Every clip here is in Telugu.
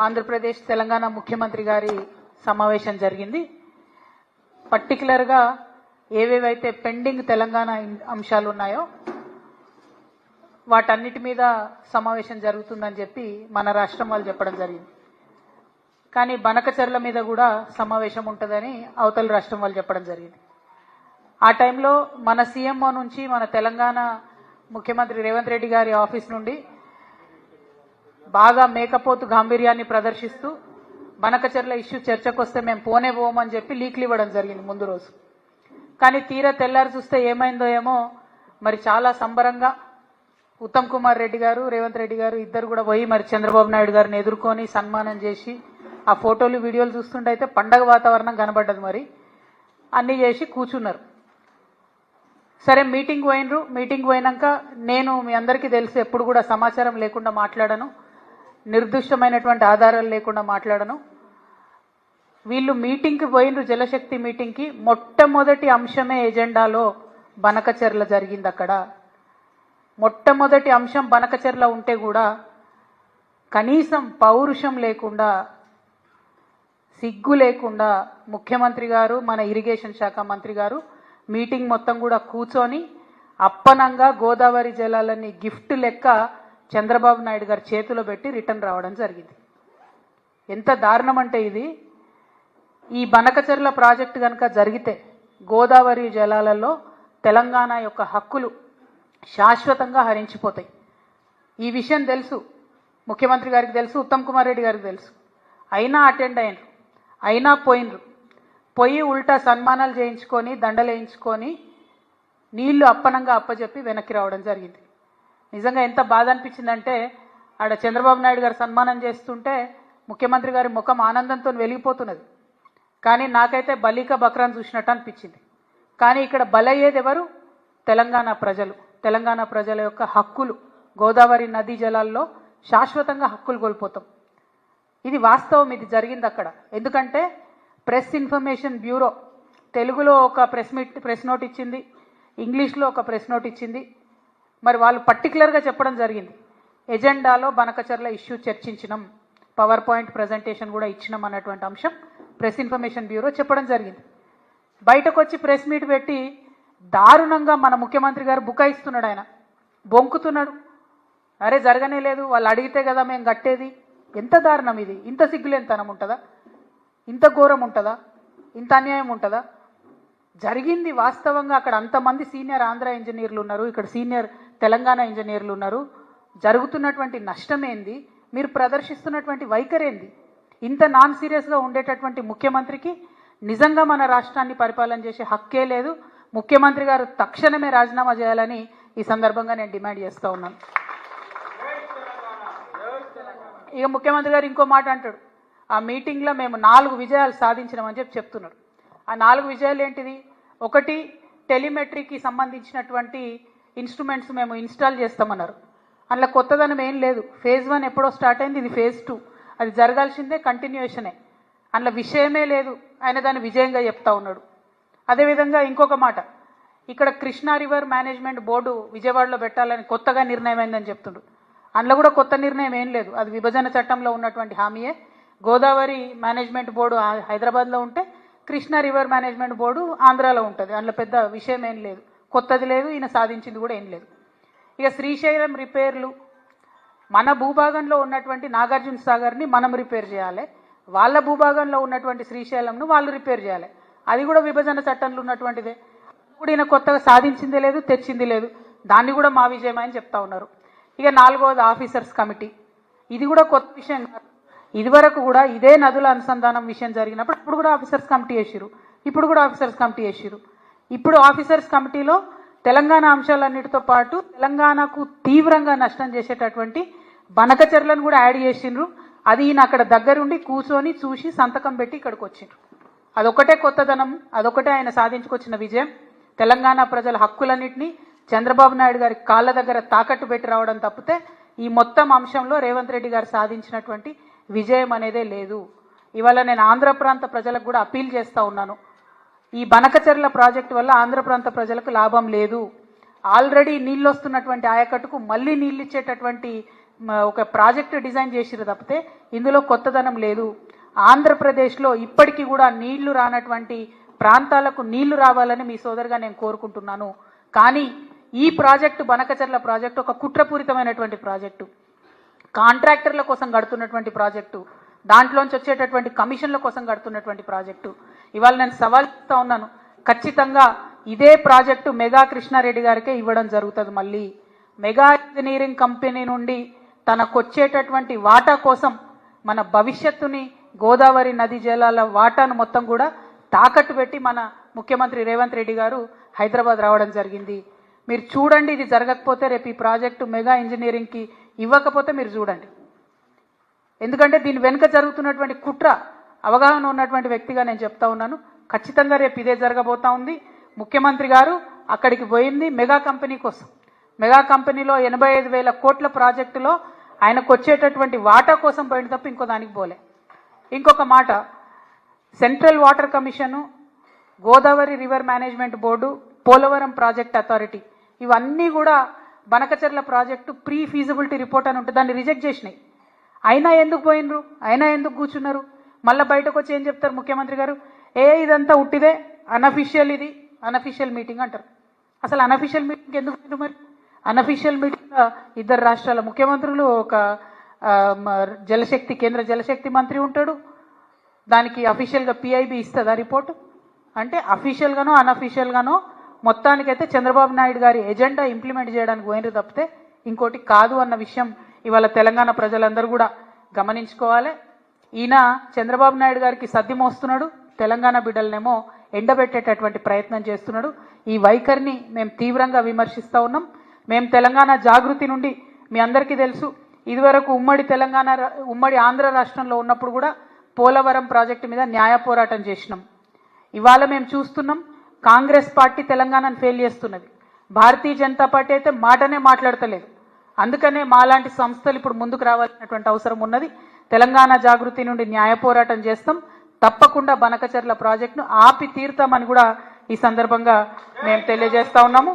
ఆంధ్రప్రదేశ్ తెలంగాణ ముఖ్యమంత్రి గారి సమావేశం జరిగింది. పర్టికులర్గా ఏవేవైతే పెండింగ్ తెలంగాణ అంశాలు ఉన్నాయో వాటన్నిటి మీద సమావేశం జరుగుతుందని చెప్పి మన రాష్ట్రం వాళ్ళు చెప్పడం జరిగింది. కానీ బనకచెర్ల మీద కూడా సమావేశం ఉంటుందని అవతల రాష్ట్రం వాళ్ళు చెప్పడం జరిగింది. ఆ టైంలో మన సీఎంఓ నుంచి మన తెలంగాణ ముఖ్యమంత్రి రేవంత్ రెడ్డి గారి ఆఫీస్ నుండి బాగా మేకపోతు గాంభీర్యాన్ని ప్రదర్శిస్తూ బనకచెర్ల ఇష్యూ చర్చకు వస్తే మేము పోనే పోమని చెప్పి లీక్లు ఇవ్వడం జరిగింది ముందు రోజు. కానీ తీరా తెల్లారి చూస్తే ఏమైందో ఏమో మరి చాలా సంబరంగా ఉత్తమ్ కుమార్ రెడ్డి గారు రేవంత్ రెడ్డి గారు ఇద్దరు కూడా పోయి మరి చంద్రబాబు నాయుడు గారిని ఎదుర్కొని సన్మానం చేసి ఆ ఫోటోలు వీడియోలు చూస్తుంటే అయితే పండగ వాతావరణం కనబడ్డది. మరి అన్నీ చేసి కూర్చున్నారు. సరే మీటింగ్ పోయినరు. మీటింగ్ పోయినాక నేను మీ అందరికీ తెలుసు ఎప్పుడు కూడా సమాచారం లేకుండా మాట్లాడను, నిర్దిష్టమైనటువంటి ఆధారాలు లేకుండా మాట్లాడను. వీళ్ళు మీటింగ్కి పోయినరు, జలశక్తి మీటింగ్కి. మొట్టమొదటి అంశమే ఎజెండాలో బనకచెర్ల జరిగింది. అక్కడ మొట్టమొదటి అంశం బనకచెర్ల ఉంటే కూడా కనీసం పౌరుషం లేకుండా సిగ్గు లేకుండా ముఖ్యమంత్రి గారు మన ఇరిగేషన్ శాఖ మంత్రి గారు మీటింగ్ మొత్తం కూడా కూర్చొని అప్పనంగా గోదావరి జలాలని గిఫ్ట్ లెక్క చంద్రబాబు నాయుడు గారి చేతిలో పెట్టి రిటర్న్ రావడం జరిగింది. ఎంత దారుణం అంటే ఇది, ఈ బనకచెర్ల ప్రాజెక్టు కనుక జరిగితే గోదావరి జలాలలో తెలంగాణ యొక్క హక్కులు శాశ్వతంగా హరించిపోతాయి. ఈ విషయం తెలుసు, ముఖ్యమంత్రి గారికి తెలుసు, ఉత్తమ్ కుమార్ రెడ్డి గారికి తెలుసు. అయినా అటెండ్ అయినరు, అయినా పోయినరు. పోయి ఉల్టా సన్మానాలు చేయించుకొని దండలు వేయించుకొని నీళ్లు అప్పనంగా అప్పచెప్పి వెనక్కి రావడం జరిగింది. నిజంగా ఎంత బాధ అనిపించిందంటే ఆడ చంద్రబాబు నాయుడు గారు సన్మానం చేస్తుంటే ముఖ్యమంత్రి గారి ముఖం ఆనందంతో వెలిగిపోతున్నది. కానీ నాకైతే బలీక బక్రాన్ చూసినట్టు అనిపించింది. కానీ ఇక్కడ బలయ్యేది ఎవరు? తెలంగాణ ప్రజలు. తెలంగాణ ప్రజల యొక్క హక్కులు, గోదావరి నదీ జలాల్లో శాశ్వతంగా హక్కులు కోల్పోతాం. ఇది వాస్తవం, ఇది జరిగింది అక్కడ. ఎందుకంటే ప్రెస్ ఇన్ఫర్మేషన్ బ్యూరో తెలుగులో ఒక ప్రెస్ నోట్ ఇచ్చింది, ఇంగ్లీష్లో ఒక ప్రెస్ నోట్ ఇచ్చింది. మరి వాళ్ళు పర్టికులర్గా చెప్పడం జరిగింది, ఎజెండాలో బనకచెర్ల ఇష్యూ చర్చించినాం, పవర్ పాయింట్ ప్రజెంటేషన్ కూడా ఇచ్చినాం అన్నటువంటి అంశం ప్రెస్ ఇన్ఫర్మేషన్ బ్యూరో చెప్పడం జరిగింది. బయటకు వచ్చి ప్రెస్ మీట్ పెట్టి దారుణంగా మన ముఖ్యమంత్రి గారు బుకాయిస్తున్నాడు, ఆయన బొంకుతున్నాడు. అరే జరగనే లేదు, వాళ్ళు అడిగితే కదా మేము కట్టేది. ఎంత దారుణం ఇది! ఇంత సిగ్గులేనితనం ఉంటుందా? ఇంత ఘోరం ఉంటుందా? ఇంత అన్యాయం ఉంటుందా? జరిగింది వాస్తవంగా. అక్కడ అంతమంది సీనియర్ ఆంధ్ర ఇంజనీర్లు ఉన్నారు, ఇక్కడ సీనియర్ తెలంగాణ ఇంజనీర్లు ఉన్నారు. జరుగుతున్నటువంటి నష్టమేంది, మీరు ప్రదర్శిస్తున్నటువంటి వైఖరేంది? ఇంత నాన్ సీరియస్గా ఉండేటటువంటి ముఖ్యమంత్రికి నిజంగా మన రాష్ట్రాన్ని పరిపాలన చేసే హక్కే లేదు. ముఖ్యమంత్రి గారు తక్షణమే రాజీనామా చేయాలని ఈ సందర్భంగా నేను డిమాండ్ చేస్తూ ఉన్నాను. ఇక ముఖ్యమంత్రి గారు ఇంకో మాట అంటాడు, ఆ మీటింగ్లో మేము 4 విజయాలు సాధించినామని చెప్తున్నాడు. ఆ 4 విజయాలు ఏంటిది? ఒకటి, టెలిమెట్రీకి సంబంధించినటువంటి ఇన్స్ట్రుమెంట్స్ మేము ఇన్స్టాల్ చేస్తామన్నారు. అందులో కొత్తదనం ఏం లేదు. ఫేజ్ 1 ఎప్పుడో స్టార్ట్ అయింది, ఇది ఫేజ్ 2. అది జరగాల్సిందే, కంటిన్యూషనే. అందులో విషయమే లేదు, ఆయన దాన్ని విజయంగా చెప్తా ఉన్నాడు. అదేవిధంగా ఇంకొక మాట, ఇక్కడ కృష్ణా రివర్ మేనేజ్మెంట్ బోర్డు విజయవాడలో పెట్టాలని కొత్తగా నిర్ణయం అయిందని చెప్తుండ్రు. అందులో కూడా కొత్త నిర్ణయం ఏం లేదు, అది విభజన చట్టంలో ఉన్నటువంటి హామీయే. గోదావరి మేనేజ్మెంట్ బోర్డు హైదరాబాద్లో ఉంటే కృష్ణా రివర్ మేనేజ్మెంట్ బోర్డు ఆంధ్రాలో ఉంటుంది. అందులో పెద్ద విషయం ఏం లేదు, కొత్తది లేదు, ఈయన సాధించింది కూడా ఏం లేదు. ఇక శ్రీశైలం రిపేర్లు, మన భూభాగంలో ఉన్నటువంటి నాగార్జున సాగర్ని మనం రిపేర్ చేయాలి, వాళ్ళ భూభాగంలో ఉన్నటువంటి శ్రీశైలంను వాళ్ళు రిపేర్ చేయాలి. అది కూడా విభజన చట్టంలో ఉన్నటువంటిదే. ఇప్పుడు ఈయన కొత్తగా సాధించిందే లేదు, తెచ్చింది లేదు. దాన్ని కూడా మా విజయమని చెప్తా ఉన్నారు. ఇక 4వది ఆఫీసర్స్ కమిటీ. ఇది కూడా కొత్త విషయం కాదు. ఇదివరకు కూడా ఇదే నదుల అనుసంధానం విషయం జరిగినప్పుడు ఇప్పుడు కూడా ఆఫీసర్స్ కమిటీ వేసిరు, ఇప్పుడు కూడా ఆఫీసర్స్ కమిటీ వేసిరు. ఇప్పుడు ఆఫీసర్స్ కమిటీలో తెలంగాణ అంశాలన్నిటితో పాటు తెలంగాణకు తీవ్రంగా నష్టం చేసేటటువంటి బనకచెర్లను కూడా యాడ్ చేసిండ్రు. అది ఈయన అక్కడ దగ్గరుండి కూర్చొని చూసి సంతకం పెట్టి ఇక్కడికి వచ్చిండ్రు. అదొకటే కొత్తదనం, అదొకటే ఆయన సాధించుకొచ్చిన విజయం. తెలంగాణ ప్రజల హక్కులన్నింటినీ చంద్రబాబు నాయుడు గారి కాళ్ళ దగ్గర తాకట్టు పెట్టి రావడం తప్పితే ఈ మొత్తం అంశంలో రేవంత్ రెడ్డి గారు సాధించినటువంటి విజయం అనేదే లేదు. ఇవాళ నేను ఆంధ్ర ప్రాంత ప్రజలకు కూడా అపీల్ చేస్తూ ఉన్నాను, ఈ బనకచెర్ల ప్రాజెక్టు వల్ల ఆంధ్ర ప్రాంత ప్రజలకు లాభం లేదు. ఆల్రెడీ నీళ్ళు వస్తున్నటువంటి ఆయకట్టుకు మళ్ళీ నీళ్ళు ఇచ్చేటటువంటి ఒక ప్రాజెక్ట్ డిజైన్ చేసిరు తప్పితే ఇందులో కొత్తదనం లేదు. ఆంధ్రప్రదేశ్లో ఇప్పటికీ కూడా నీళ్లు రానటువంటి ప్రాంతాలకు నీళ్లు రావాలని మీ సోదరుగా నేను కోరుకుంటున్నాను. కానీ ఈ ప్రాజెక్టు బనకచర్ల ప్రాజెక్టు ఒక కుట్రపూరితమైనటువంటి ప్రాజెక్టు, కాంట్రాక్టర్ల కోసం కడుతున్నటువంటి ప్రాజెక్టు, దాంట్లోంచి వచ్చేటటువంటి కమిషన్ల కోసం కడుతున్నటువంటి ప్రాజెక్టు. ఇవాళ నేను సవాల్ చేస్తా ఉన్నాను, ఖచ్చితంగా ఇదే ప్రాజెక్టు మెగా కృష్ణారెడ్డి గారికే ఇవ్వడం జరుగుతుంది. మళ్ళీ మెగా ఇంజనీరింగ్ కంపెనీ నుండి తనకొచ్చేటటువంటి వాటా కోసం మన భవిష్యత్తుని, గోదావరి నది జలాల వాటాను మొత్తం కూడా తాకట్టు పెట్టి మన ముఖ్యమంత్రి రేవంత్ రెడ్డి గారు హైదరాబాద్ రావడం జరిగింది. మీరు చూడండి, ఇది జరగకపోతే రేపు ఈ ప్రాజెక్టు మెగా ఇంజనీరింగ్కి ఇవ్వకపోతే మీరు చూడండి. ఎందుకంటే దీని వెనుక జరుగుతున్నటువంటి కుట్ర అవగాహన ఉన్నటువంటి వ్యక్తిగా నేను చెప్తా ఉన్నాను. ఖచ్చితంగా రేపు ఇదే జరగబోతా ఉంది. ముఖ్యమంత్రి గారు అక్కడికి పోయింది మెగా కంపెనీ కోసం. మెగా కంపెనీలో 85,000 కోట్ల ప్రాజెక్టులో ఆయనకు వచ్చేటటువంటి వాటా కోసం పోయింది తప్ప ఇంకో దానికి పోలే. ఇంకొక మాట, central water commission, Godavari river management board, Polavaram project authority ఇవన్నీ కూడా Banakacherla project pre feasibility report అని ఉంటుంది, దాన్ని రిజెక్ట్ చేసినాయి. అయినా ఎందుకు పోయినరు, అయినా ఎందుకు కూర్చున్నారు? మళ్ళీ బయటకు వచ్చి ఏం చెప్తారు ముఖ్యమంత్రి గారు, ఇదంతా ఉట్టిదే, అనఫిషియల్, ఇది అనఫిషియల్ మీటింగ్ అంటారు. అసలు అనఫిషియల్ మీటింగ్ ఎందుకు? మరి అనఫిషియల్ మీటింగ్ ఇద్దరు రాష్ట్రాల ముఖ్యమంత్రులు, ఒక జలశక్తి కేంద్ర జలశక్తి మంత్రి ఉంటాడు, దానికి అఫీషియల్గా పిఐబి ఇస్తుందా రిపోర్టు? అంటే అఫీషియల్గానో అనఫీషియల్గానో మొత్తానికైతే చంద్రబాబు నాయుడు గారి ఎజెండా ఇంప్లిమెంట్ చేయడానికి పోయినరు తప్పితే ఇంకోటి కాదు అన్న విషయం ఇవాళ తెలంగాణ ప్రజలందరూ కూడా గమనించుకోవాలి. ఈయన చంద్రబాబు నాయుడు గారికి సద్ది మోస్తున్నాడు, తెలంగాణ బిడ్డలనేమో ఎండబెట్టేటటువంటి ప్రయత్నం చేస్తున్నాడు. ఈ వైఖరిని మేము తీవ్రంగా విమర్శిస్తూ ఉన్నాం. మేము తెలంగాణ జాగృతి నుండి మీ అందరికీ తెలుసు, ఇదివరకు ఉమ్మడి ఆంధ్ర రాష్ట్రంలో ఉన్నప్పుడు కూడా పోలవరం ప్రాజెక్టు మీద న్యాయ పోరాటం చేసినాం. ఇవాళ మేము చూస్తున్నాం, కాంగ్రెస్ పార్టీ తెలంగాణను ఫెయిల్ చేస్తున్నది, భారతీయ జనతా పార్టీ అయితే మాటనే మాట్లాడతలేదు. అందుకనే మాలాంటి సంస్థలు ఇప్పుడు ముందుకు రావాల్సినటువంటి అవసరం ఉన్నది. తెలంగాణ జాగృతి నుండి న్యాయ పోరాటం చేస్తాం, తప్పకుండా బనకచర్ల ప్రాజెక్టును ఆపి తీరుతామని కూడా ఈ సందర్భంగా మేము తెలియజేస్తా ఉన్నాము.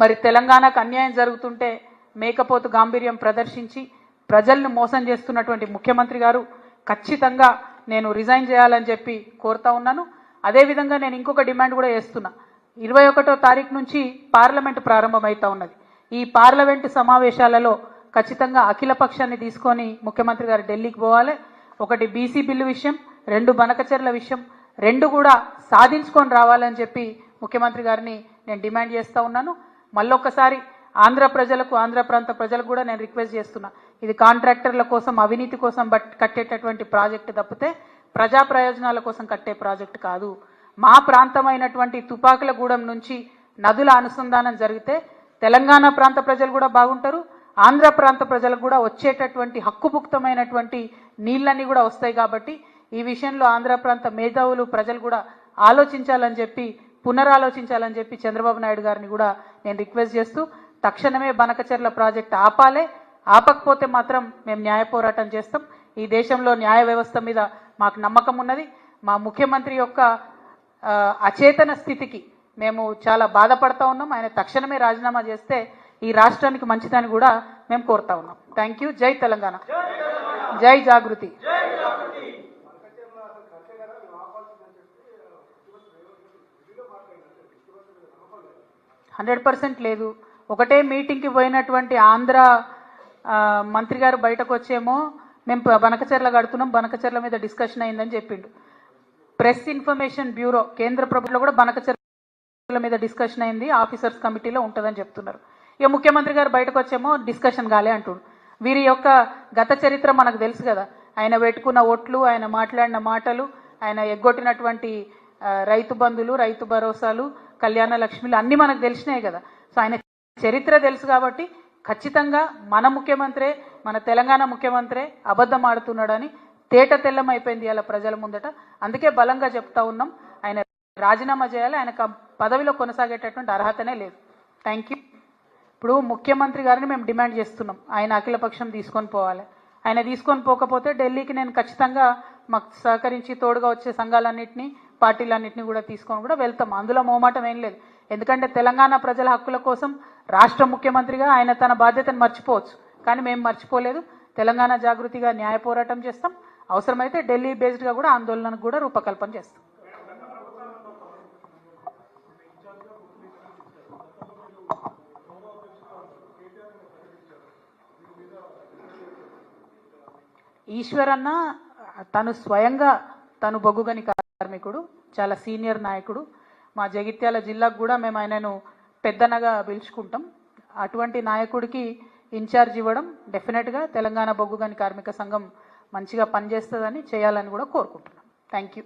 మరి తెలంగాణకు అన్యాయం జరుగుతుంటే మేకపోతు గాంభీర్యం ప్రదర్శించి ప్రజల్ని మోసం చేస్తున్నటువంటి ముఖ్యమంత్రి గారు ఖచ్చితంగా నేను రిజైన్ చేయాలని చెప్పి కోరుతా ఉన్నాను. అదేవిధంగా నేను ఇంకొక డిమాండ్ కూడా చేస్తున్నా. 21వ తారీఖు నుంచి పార్లమెంటు ప్రారంభమవుతా ఉన్నది. ఈ పార్లమెంటు సమావేశాలలో ఖచ్చితంగా అఖిల పక్షాన్ని తీసుకొని ముఖ్యమంత్రి గారు ఢిల్లీకి పోవాలి. ఒకటి బీసీ బిల్లు విషయం, 2 బనకచర్ల విషయం, 2 కూడా సాధించుకొని రావాలని చెప్పి ముఖ్యమంత్రి గారిని నేను డిమాండ్ చేస్తూ ఉన్నాను. మళ్ళొక్కసారి ఆంధ్ర ప్రజలకు, ఆంధ్ర ప్రాంత ప్రజలకు కూడా నేను రిక్వెస్ట్ చేస్తున్నా, ఇది కాంట్రాక్టర్ల కోసం, అవినీతి కోసం కట్టేటటువంటి ప్రాజెక్టు తప్పితే ప్రజా ప్రయోజనాల కోసం కట్టే ప్రాజెక్టు కాదు. మా ప్రాంతమైనటువంటి తుపాకులగూడెం నుంచి నదుల అనుసంధానం జరిగితే తెలంగాణ ప్రాంత ప్రజలు కూడా బాగుంటారు, ఆంధ్ర ప్రాంత ప్రజలకు కూడా వచ్చేటటువంటి హక్కుపుక్తమైనటువంటి నీళ్ళన్నీ కూడా వస్తాయి. కాబట్టి ఈ విషయంలో ఆంధ్ర ప్రాంత మేధావులు, ప్రజలు కూడా ఆలోచించాలని చెప్పి, పునరాలోచించాలని చెప్పి చంద్రబాబు నాయుడు గారిని కూడా నేను రిక్వెస్ట్ చేస్తూ, తక్షణమే బనకచర్ల ప్రాజెక్టు ఆపాలే, ఆపకపోతే మాత్రం మేము న్యాయ పోరాటం చేస్తాం. ఈ దేశంలో న్యాయ వ్యవస్థ మీద మాకు నమ్మకం ఉన్నది. మా ముఖ్యమంత్రి యొక్క అచేతన స్థితికి మేము చాలా బాధపడతా ఉన్నాం. ఆయన తక్షణమే రాజీనామా చేస్తే ఈ రాష్ట్రానికి మంచిదని కూడా మేము కోరుతా ఉన్నాం. Thank you. జై తెలంగాణ, జై జాగృతి. 100% లేదు. ఒకటే మీటింగ్కి పోయినటువంటి ఆంధ్ర మంత్రి గారు బయటకు వచ్చేమో మేము బనకచర్ల కడుతున్నాం, బనకచర్ల మీద డిస్కషన్ అయిందని చెప్పిండు. ప్రెస్ ఇన్ఫర్మేషన్ బ్యూరో కేంద్ర ప్రభుత్వంలో కూడా బనకచర్ల మీద డిస్కషన్ అయింది, ఆఫీసర్స్ కమిటీలో ఉంటుందని చెప్తున్నారు. ఇక ముఖ్యమంత్రి గారు బయటకు వచ్చేమో డిస్కషన్ కాలే అంటుండు. వీరి యొక్క గత చరిత్ర మనకు తెలుసు కదా, ఆయన పెట్టుకున్న ఓట్లు, ఆయన మాట్లాడిన మాటలు, ఆయన ఎగ్గొట్టినటువంటి రైతు బంధులు, రైతు భరోసాలు, కళ్యాణ లక్ష్మిలు అన్నీ మనకు తెలిసినాయి కదా. సో ఆయన చరిత్ర తెలుసు కాబట్టి ఖచ్చితంగా మన ముఖ్యమంత్రే, మన తెలంగాణ ముఖ్యమంత్రే అబద్ధం ఆడుతున్నాడని తేట తెల్లమైపోయింది అలా ప్రజల ముందట. అందుకే బలంగా చెప్తా ఉన్నాం, ఆయన రాజీనామా చేయాలి, ఆయన పదవిలో కొనసాగేటటువంటి అర్హతనే లేదు. Thank you. ఇప్పుడు ముఖ్యమంత్రి గారిని మేము డిమాండ్ చేస్తున్నాం, ఆయన అఖిలపక్షం తీసుకొని పోవాలి. ఆయన తీసుకొని పోకపోతే ఢిల్లీకి నేను ఖచ్చితంగా మాకు సహకరించి తోడుగా వచ్చే సంఘాలన్నింటినీ, పార్టీలన్నింటినీ కూడా తీసుకొని కూడా వెళ్తాం. అందులో మోమాటం ఏం లేదు. ఎందుకంటే తెలంగాణ ప్రజల హక్కుల కోసం రాష్ట్ర ముఖ్యమంత్రిగా ఆయన తన బాధ్యతను మర్చిపోవచ్చు, కానీ మేము మర్చిపోలేదు. తెలంగాణ జాగృతిగా న్యాయ పోరాటం చేస్తాం. అవసరమైతే ఢిల్లీ బేస్డ్గా కూడా ఆందోళనకు కూడా రూపకల్పన చేస్తాం. ఈశ్వరన్న తను స్వయంగా తను బొగ్గుగని కార్మికుడు, చాలా సీనియర్ నాయకుడు. మా జగిత్యాల జిల్లాకు కూడా మేము ఆయనను పెద్దనగా పిలుచుకుంటాం. అటువంటి నాయకుడికి ఇన్ఛార్జ్ ఇవ్వడం డెఫినెట్గా తెలంగాణ బొగ్గుగని కార్మిక సంఘం మంచిగా పనిచేస్తుందని చేయాలని కూడా కోరుకుంటున్నాం. Thank you.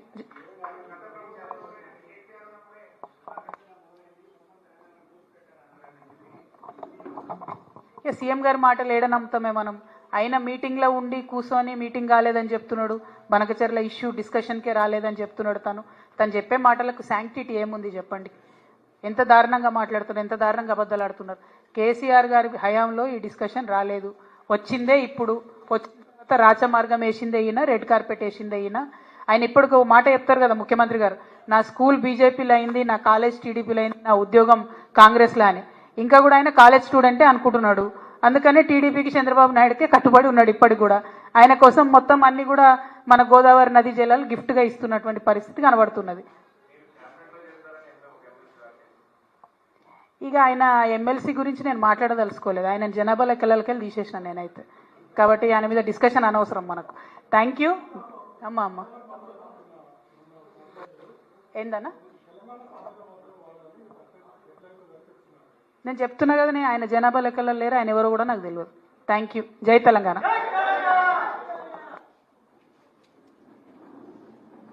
సీఎం గారి మాటలు ఏడ నమ్ముతామే మనం. ఆయన మీటింగ్లో ఉండి కూర్చొని మీటింగ్ కాలేదని చెప్తున్నాడు, బనకచెర్ల ఇష్యూ డిస్కషన్కే రాలేదని చెప్తున్నాడు. తను చెప్పే మాటలకు శాంక్టిటీ ఏముంది చెప్పండి? ఎంత దారుణంగా మాట్లాడుతున్నారు, ఎంత దారుణంగా అబద్ధాలు ఆడుతున్నారు. కేసీఆర్ గారి హయాంలో ఈ డిస్కషన్ రాలేదు, వచ్చిందే ఇప్పుడు. వచ్చిన తర్వాత రాచమార్గం వేసిందే ఈయన, రెడ్ కార్పెట్ వేసిందే ఈయన. ఆయన ఇప్పుడు ఒక మాట చెప్తారు కదా ముఖ్యమంత్రి గారు, నా స్కూల్ బీజేపీలో అయింది, నా కాలేజ్ టీడీపీలో అయింది, నా ఉద్యోగం కాంగ్రెస్లో అని. ఇంకా కూడా ఆయన కాలేజ్ స్టూడెంటే అనుకుంటున్నాడు. అందుకనే టీడీపీకి చంద్రబాబు నాయుడుకే కట్టుబడి ఉన్నాడు ఇప్పటికి కూడా. ఆయన కోసం మొత్తం అన్ని కూడా మన గోదావరి నదీ జలాలు గిఫ్ట్గా ఇస్తున్నటువంటి పరిస్థితి కనబడుతున్నది. ఇక ఆయన ఎమ్మెల్సీ గురించి నేను మాట్లాడదలుచుకోలేదు. ఆయన జనాభా లెక్కలకెళ్ళి తీసేసిన నేనైతే. కాబట్టి ఆయన మీద డిస్కషన్ అనవసరం మనకు. Thank you. అమ్మ ఏందన్నా నేను చెప్తున్నా కదా, ఆయన జనాభా లెక్కలలో లేరు, ఆయన ఎవరో కూడా నాకు తెలియదు. Thank you. జై తెలంగాణ.